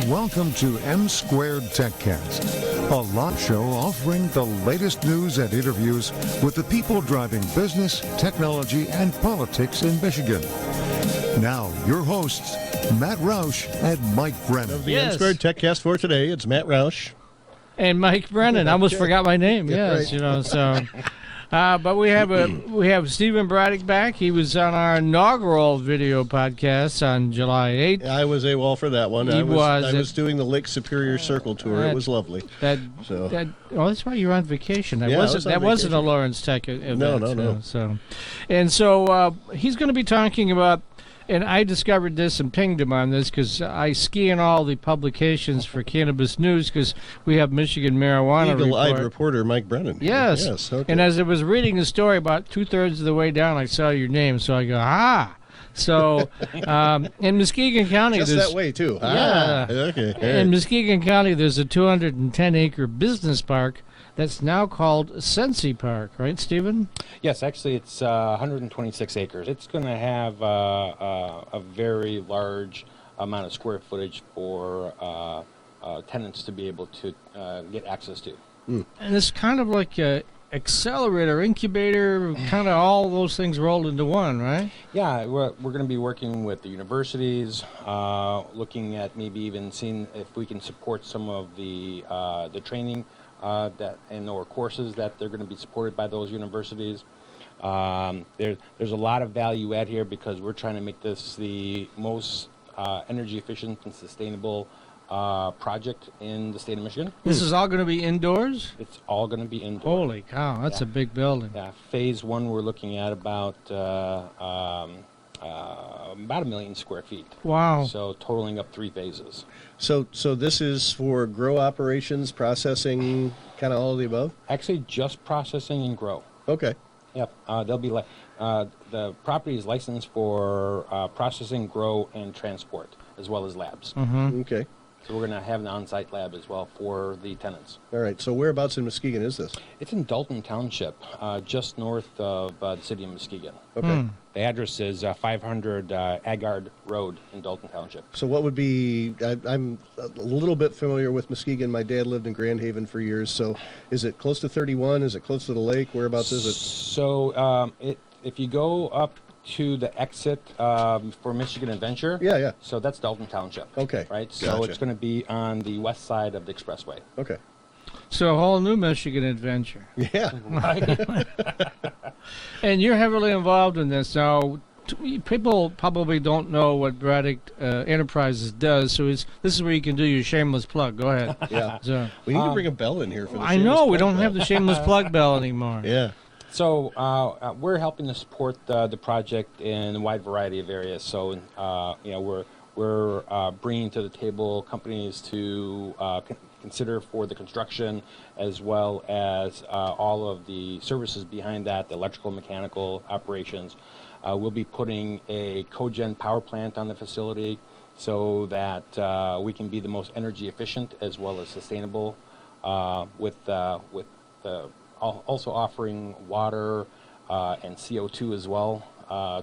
Welcome to M2 Techcast, a live show offering the latest news and interviews with the people driving business, technology, and politics in Michigan. Now, your hosts, Matt Roush and Mike Brennan. Of the M2 Techcast for today, it's Matt Roush. And Mike Brennan. I almost forgot my name. Yes, right. you know, so... but we have Stevan Bratic back. He was on our inaugural video podcast on July 8th. I was AWOL for that one. I was doing the Lake Superior Circle tour. It was lovely. That's right. You were on vacation. That wasn't a Lawrence Tech event. No. So he's going to be talking about. And I discovered this and pinged him on this because I scan all the publications for Cannabis News because we have Michigan Marijuana Eagle-eyed reporter Mike Brennan. Yes. Okay. And as I was reading the story, about 2/3 of the way down, I saw your name. So I go, So in Muskegon County, just that way, too. Yeah. Okay. In Muskegon County, there's a 210-acre business park that's now called Sensi Park, right, Stevan? Yes, actually, it's 126 acres. It's going to have a very large amount of square footage for tenants to be able to get access to. And it's kind of like a accelerator, incubator, kind of all those things rolled into one, right? Yeah, we're going to be working with the universities, looking at maybe even seeing if we can support some of the training or courses that they're going to be supported by those universities. There's a lot of value add here because we're trying to make this the most energy efficient and sustainable project in the state of Michigan. This is all going to be indoors? It's all going to be indoors. Holy cow, that's a big building. Yeah, phase one we're looking at about 1 million square feet. Wow. So totaling up 3 phases. So this is for grow operations, processing, kind of all of the above? Actually, just processing and grow. Okay. Yep. They'll be the property is licensed for processing, grow, and transport, as well as labs. Mm-hmm. Okay. So we're going to have an on-site lab as well for the tenants. All right. So whereabouts in Muskegon is this? It's in Dalton Township, just north of the city of Muskegon. Okay. The address is 500 Agard Road in Dalton Township. So what would be, I'm a little bit familiar with Muskegon. My dad lived in Grand Haven for years. So is it close to 31? Is it close to the lake? Whereabouts is it? So if you go up to the exit for Michigan Adventure. Yeah. So that's Dalton Township. Okay. Right? So Gotcha. it's going to be on the west side of the expressway. Okay. So a whole new Michigan adventure. Yeah. And you're heavily involved in this. Now, people probably don't know what Bratic Enterprises does, so this is where you can do your shameless plug. Go ahead. Yeah. So, We need to bring a bell in here for the I know, we don't bell. have the shameless plug bell anymore. Yeah. So we're helping to support the project in a wide variety of areas. So we're bringing to the table companies to consider for the construction, as well as all of the services behind that, the electrical, mechanical operations. We'll be putting a cogen power plant on the facility so that we can be the most energy efficient as well as sustainable with also offering water and CO2 as well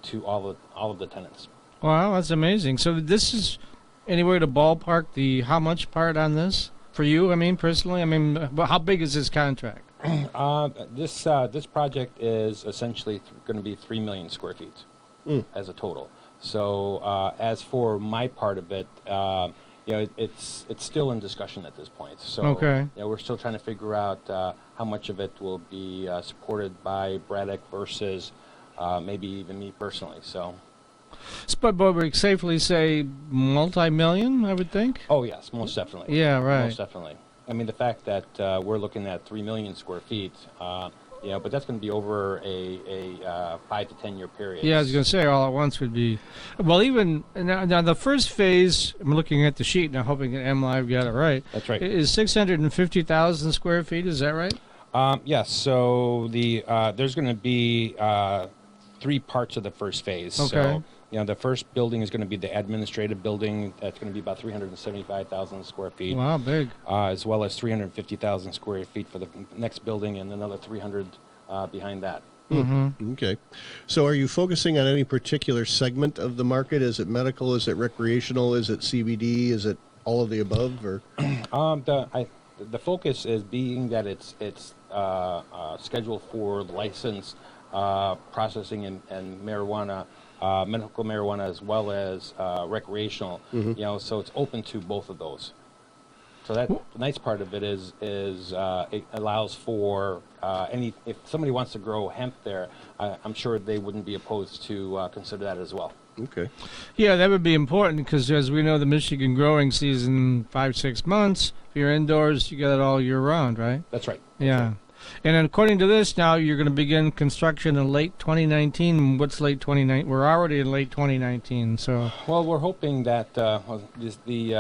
to all of the tenants. Wow, that's amazing. So this is anywhere to ballpark the how much part on this for you? I mean, personally, how big is this contract? This project is essentially going to be 3 million square feet as a total. So as for my part of it, it's still in discussion at this point. So okay. We're still trying to figure out how much of it will be supported by Bratic versus maybe even me personally. So, but we safely say multi-million, I would think. Oh yes, most definitely. Yeah, right. Most definitely. I mean, the fact that we're looking at 3 million square feet. But that's going to be over a 5 to 10 year period. Yeah, I was going to say all at once would be, well, even now the first phase. I'm looking at the sheet now, hoping that MLive got it right. That's right. Is 650,000 square feet? Is that right? Yes. So there's going to be 3 parts of the first phase. Okay. So the first building is going to be the administrative building. That's going to be about 375,000 square feet. Wow, big. As well as 350,000 square feet for the next building, and another 300 behind that. Mm-hmm. Okay. So are you focusing on any particular segment of the market? Is it medical? Is it recreational? Is it CBD? Is it all of the above, or? The focus is being that it's scheduled for licensed processing and marijuana, medical marijuana, as well as recreational. So it's open to both of those. So that the nice part of it is it allows for if somebody wants to grow hemp there, I'm sure they wouldn't be opposed to consider that as well. Okay. Yeah, that would be important because, as we know, the Michigan growing season 5-6 months. If you're indoors, you get it all year round, right? That's right. Yeah. Right. And then according to this, now you're going to begin construction in late 2019. What's late 2019? We're already in late 2019. So. Well, we're hoping that the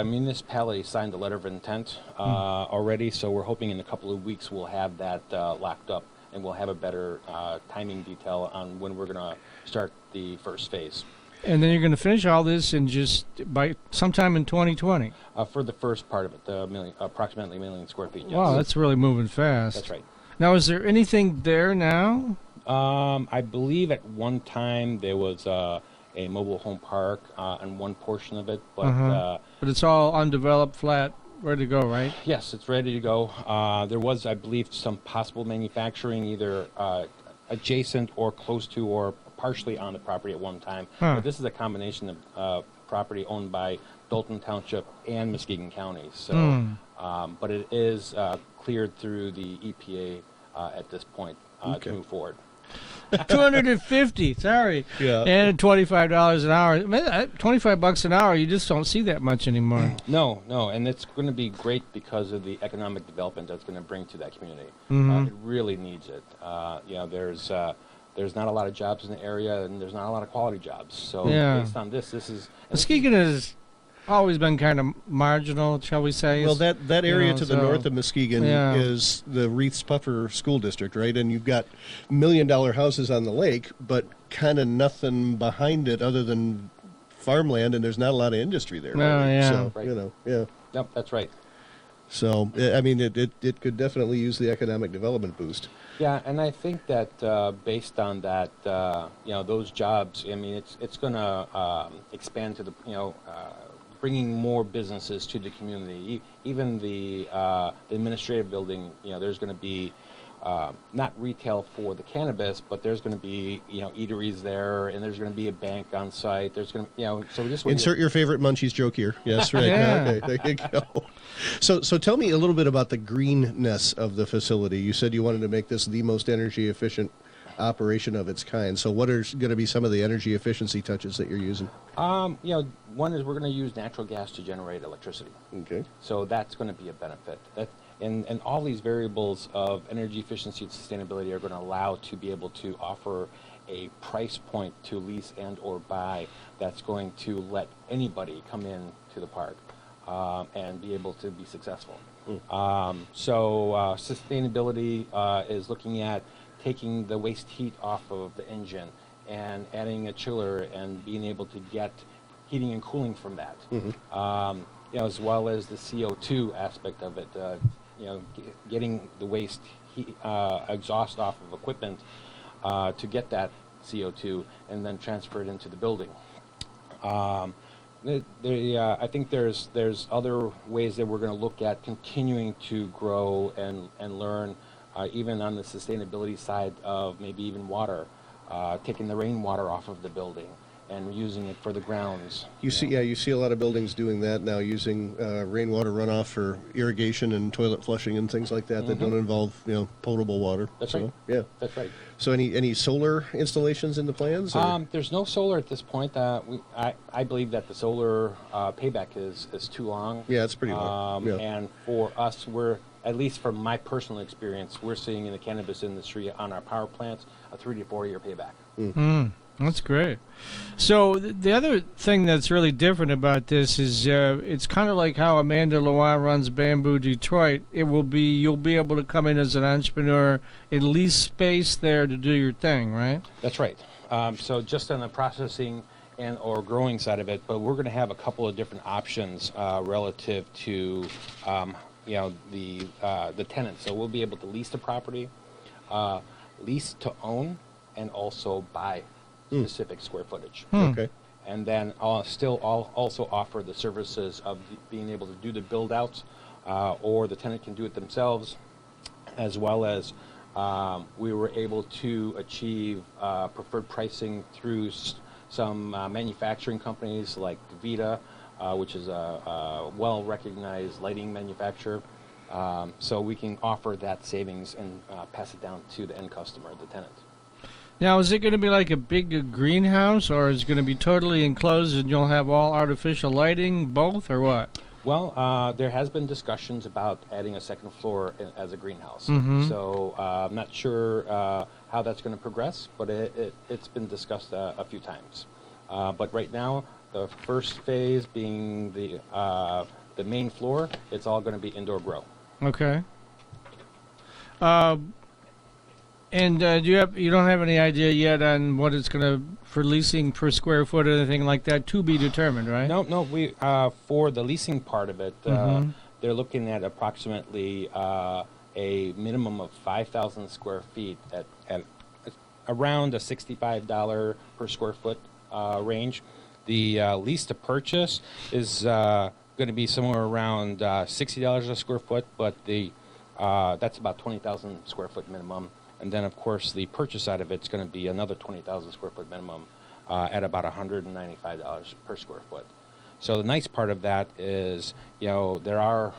municipality signed a letter of intent already. So we're hoping in a couple of weeks we'll have that locked up, and we'll have a better timing detail on when we're going to start the first phase. And then you're going to finish all this in just by sometime in 2020. For the first part of it, approximately 1 million square feet. Yes. Wow, that's really moving fast. That's right. Now, is there anything there now? I believe at one time there was a mobile home park on one portion of it, but it's all undeveloped, flat, ready to go, right? Yes, it's ready to go. There was, I believe, some possible manufacturing either adjacent or close to or partially on the property at one time. But this is a combination of property owned by Dalton Township and Muskegon County. So, but it is cleared through the EPA at this point to move forward. 250, sorry. Yeah. And $25 an hour. Man, $25 an hour, you just don't see that much anymore. No, and it's going to be great because of the economic development that's going to bring to that community. It really needs it. There's not a lot of jobs in the area, and there's not a lot of quality jobs. So based on this is... Muskegon has always been kind of marginal, shall we say. Well, that area to the north of Muskegon is the Reeths Puffer School District, right? And you've got $1 million houses on the lake, but kind of nothing behind it other than farmland, and there's not a lot of industry there. Right? So, right. Yep, that's right. So, I mean, it could definitely use the economic development boost. Yeah, and I think that based on that, those jobs, I mean, it's going to expand to the, bringing more businesses to the community. Even the administrative building, there's going to be not retail for the cannabis, but there's going to be, eateries there, and there's going to be a bank on site. There's going to, so we just insert your favorite Munchies joke here. Yes, right. Okay, there you go. So tell me a little bit about the greenness of the facility. You said you wanted to make this the most energy efficient operation of its kind. So what are going to be some of the energy efficiency touches that you're using? One is we're going to use natural gas to generate electricity. Okay. So that's going to be a benefit. And all these variables of energy efficiency and sustainability are going to allow to be able to offer a price point to lease and or buy that's going to let anybody come in to the park and be able to be successful. So sustainability is looking at taking the waste heat off of the engine and adding a chiller and being able to get heating and cooling from that. As well as the CO2 aspect of it, getting the waste heat, exhaust off of equipment to get that CO2 and then transfer it into the building. I think there's other ways that we're going to look at continuing to grow and learn, even on the sustainability side of maybe even water, taking the rainwater off of the building and using it for the grounds. You see a lot of buildings doing that now, using rainwater runoff for irrigation and toilet flushing and things like that that don't involve potable water. That's right. Yeah, that's right. So any solar installations in the plans? There's no solar at this point. I believe that the solar payback is too long. Yeah, it's pretty long. And for us, at least from my personal experience, we're seeing in the cannabis industry on our power plants a 3 to 4 year payback. That's great. So the other thing that's really different about this is it's kind of like how Amanda Lewan runs Bamboo Detroit. You'll be able to come in as an entrepreneur, at least space there to do your thing, right? That's right. So just on the processing and or growing side of it, but we're going to have a couple of different options relative to the tenants. So we'll be able to lease the property, lease to own, and also buy specific square footage. Okay. and then also offer the services of being able to do the build outs, or the tenant can do it themselves, as well as we were able to achieve preferred pricing through some manufacturing companies like Vita, which is a well-recognized lighting manufacturer. So we can offer that savings and pass it down to the end customer, the tenant. Now, is it going to be like a big greenhouse, or is it going to be totally enclosed and you'll have all artificial lighting, both, or what? Well, there has been discussions about adding a second floor as a greenhouse. So I'm not sure how that's going to progress, but it's been discussed a few times. But right now, the first phase being the main floor, it's all going to be indoor grow. Okay. And you don't have any idea yet on what it's going to for leasing per square foot or anything like that, to be determined, right? No. We for the leasing part of it, they're looking at approximately a minimum of 5,000 square feet at around a $65 per square foot range. The lease to purchase is going to be somewhere around $60 a square foot, but that's about 20,000 square foot minimum. And then, of course, the purchase side of it's going to be another 20,000 square foot minimum at about $195 per square foot. So the nice part of that is, there are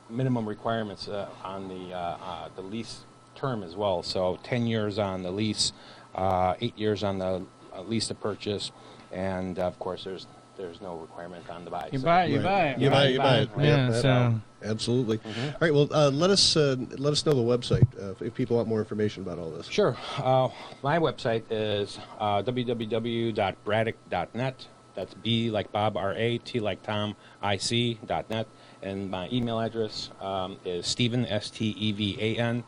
minimum requirements on the lease term as well. So 10 years on the lease, 8 years on the lease to purchase, and of course there's no requirement on the buy. You buy it. You buy it. Yeah, Yep, so absolutely. All right. Well, let us know the website if people want more information about all this. Sure. My website is www.bratic.net. That's B like Bob, R-A, T like Tom, I-C.net. And my email address is Stevan, S-T-E-V-A-N,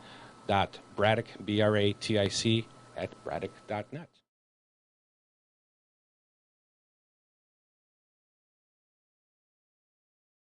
Bratic, B-R-A-T-I-C, @bratic.net.